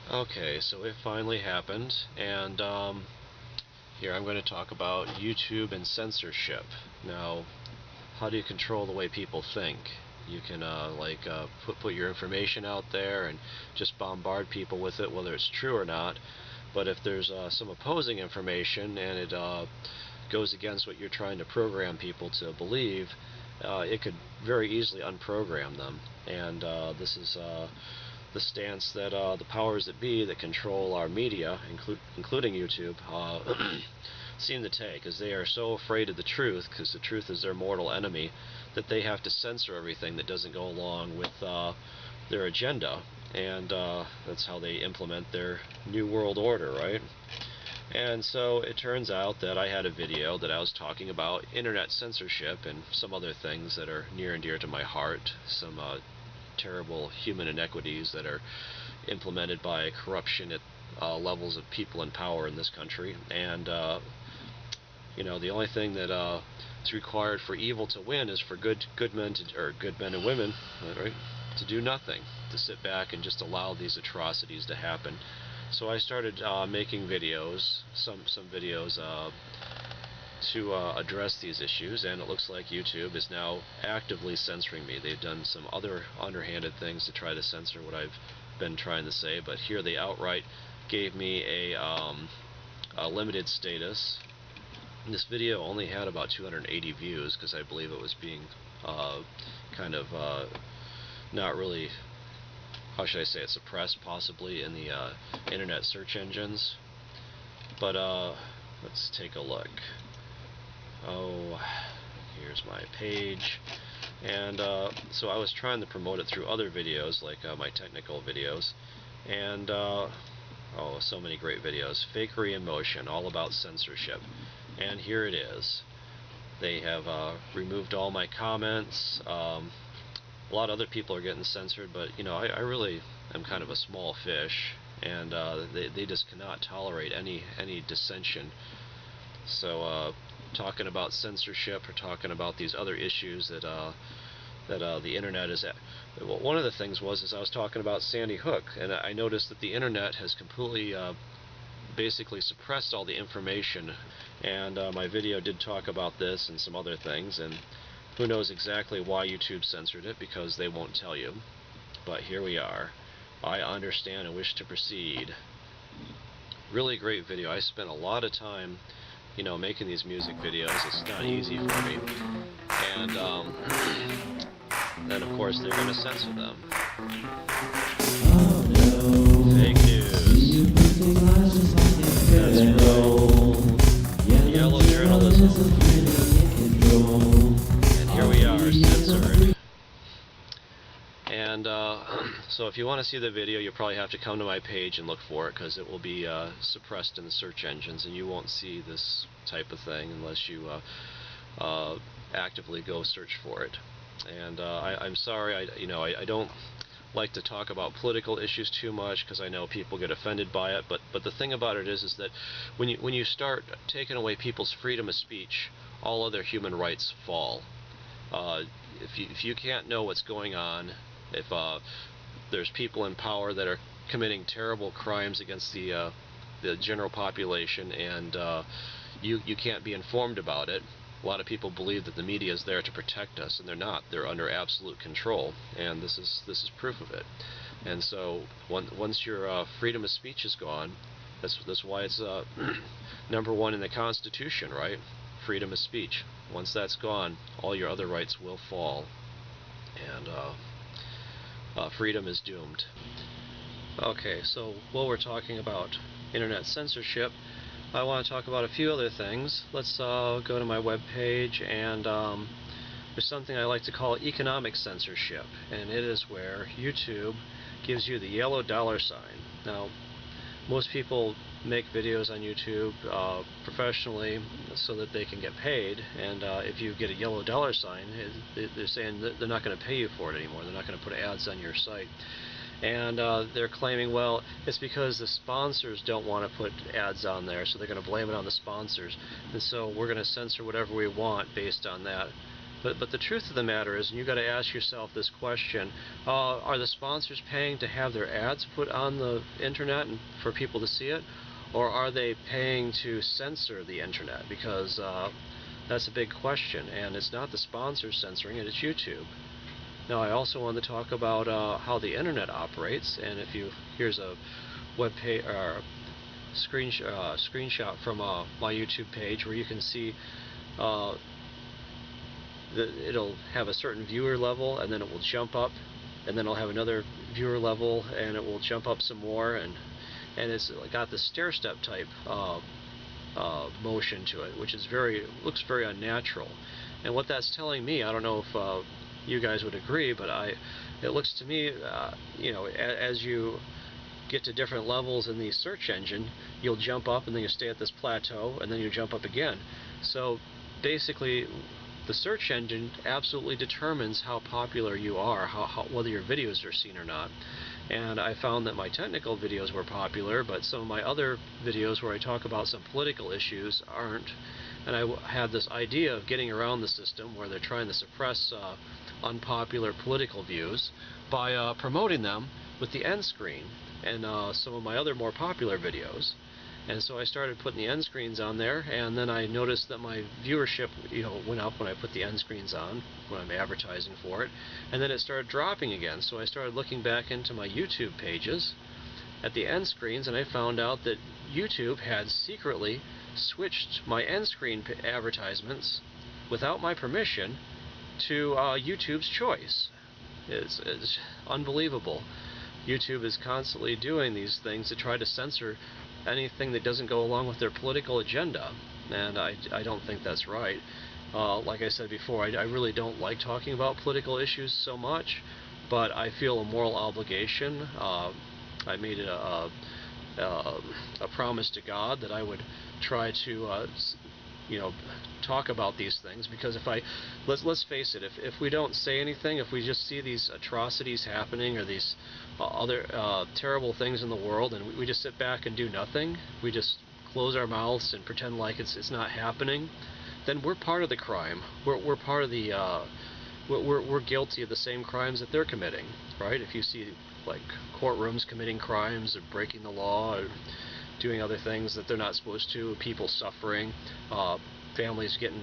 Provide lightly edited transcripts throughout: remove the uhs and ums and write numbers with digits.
Okay, so it finally happened, and here I'm going to talk about YouTube and censorship. Now, how do you control the way people think? You can put your information out there and just bombard people with it, whether it's true or not. But if there's some opposing information and it goes against what you're trying to program people to believe, it could very easily unprogram them. And this is the stance that the powers that be that control our media, including YouTube, seem to take, as they are so afraid of the truth, because the truth is their mortal enemy, that they have to censor everything that doesn't go along with their agenda. And that's how they implement their New World Order, right? And so it turns out that I had a video that I was talking about internet censorship and some other things that are near and dear to my heart, some terrible human inequities that are implemented by corruption at levels of people in power in this country. And the only thing that is required for evil to win is for good men and women, right, to do nothing, to sit back and just allow these atrocities to happen. So I started making videos, some videos to address these issues, and it looks like YouTube is now actively censoring me. They've done some other underhanded things to try to censor what I've been trying to say, but here they outright gave me a limited status. This video only had about 280 views because I believe it was being not really, how should I say it, suppressed possibly in the internet search engines. But let's take a look. Oh, here's my page. And so I was trying to promote it through other videos, like my technical videos. And oh, so many great videos. Fakery in Motion, all about censorship. And here it is. They have removed all my comments. A lot of other people are getting censored, but I really am kind of a small fish, and they just cannot tolerate any dissension. So talking about censorship or talking about these other issues that the internet is at. One of the things is I was talking about Sandy Hook, and I noticed that the internet has completely basically suppressed all the information, and my video did talk about this and some other things, and who knows exactly why YouTube censored it, because they won't tell you. But here we are. I understand and wish to proceed. Really great video. I spent a lot of time making these music videos. It's not easy for me. And then of course they're going to censor them. Fake news. That's right. Yellow journalism. And here we are, censored. And so if you want to see the video, you probably have to come to my page and look for it, because it will be suppressed in the search engines, and you won't see this type of thing unless you actively go search for it. And I'm sorry, I don't like to talk about political issues too much, because I know people get offended by it. But the thing about it is that when you start taking away people's freedom of speech, all other human rights fall. If you can't know what's going on, if there's people in power that are committing terrible crimes against the general population, and you can't be informed about it. A lot of people believe that the media is there to protect us, and they're not. They're under absolute control, and this is proof of it. And so once your freedom of speech is gone, that's why it's number one in the Constitution, right? Freedom of speech. Once that's gone, all your other rights will fall, and freedom is doomed. Okay, so while we're talking about internet censorship, I want to talk about a few other things. Let's go to my webpage, and there's something I like to call economic censorship, and it is where YouTube gives you the yellow dollar sign. Now, most people make videos on YouTube professionally so that they can get paid, and if you get a yellow dollar sign, they're saying that they're not going to pay you for it anymore. They're not going to put ads on your site. And they're claiming, well, it's because the sponsors don't want to put ads on there, so they're going to blame it on the sponsors. And so we're going to censor whatever we want based on that. But the truth of the matter is, and you've got to ask yourself this question, are the sponsors paying to have their ads put on the internet and for people to see it? Or are they paying to censor the internet? Because that's a big question, and it's not the sponsors censoring it, it's YouTube. Now, I also want to talk about how the internet operates, and here's a web page or screenshot from my YouTube page where you can see it'll have a certain viewer level, and then it will jump up, and then it'll have another viewer level, and it will jump up some more, and it's got the stair-step type motion to it, which is looks very unnatural. And what that's telling me, I don't know if you guys would agree, but it looks to me, as you get to different levels in the search engine, you'll jump up and then you stay at this plateau, and then you jump up again. So basically, the search engine absolutely determines how popular you are, whether your videos are seen or not. And I found that my technical videos were popular, but some of my other videos where I talk about some political issues aren't. And I had this idea of getting around the system where they're trying to suppress unpopular political views by promoting them with the end screen and some of my other more popular videos. And so I started putting the end screens on there, and then I noticed that my viewership went up when I put the end screens on, when I'm advertising for it, and then it started dropping again. So I started looking back into my YouTube pages at the end screens, and I found out that YouTube had secretly switched my end screen advertisements without my permission to YouTube's choice. It's unbelievable. YouTube is constantly doing these things to try to censor anything that doesn't go along with their political agenda, and I don't think that's right. Like I said before, I really don't like talking about political issues so much, but I feel a moral obligation. I made a promise to God that I would try to talk about these things, because let's face it, if we don't say anything, if we just see these atrocities happening or these other terrible things in the world, and we just sit back and do nothing, we just close our mouths and pretend like it's not happening, then we're part of the crime. We're part of the we're guilty of the same crimes that they're committing, right? If you see like courtrooms committing crimes or breaking the law or doing other things that they're not supposed to, people suffering, families getting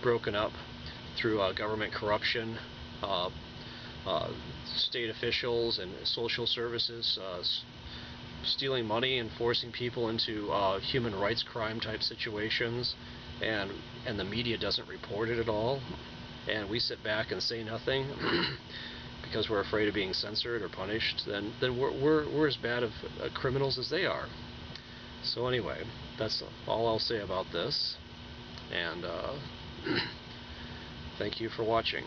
broken up through government corruption, state officials and social services stealing money and forcing people into human rights crime type situations, and the media doesn't report it at all, and we sit back and say nothing because we're afraid of being censored or punished, then we're as bad of criminals as they are. So anyway, that's all I'll say about this, and thank you for watching.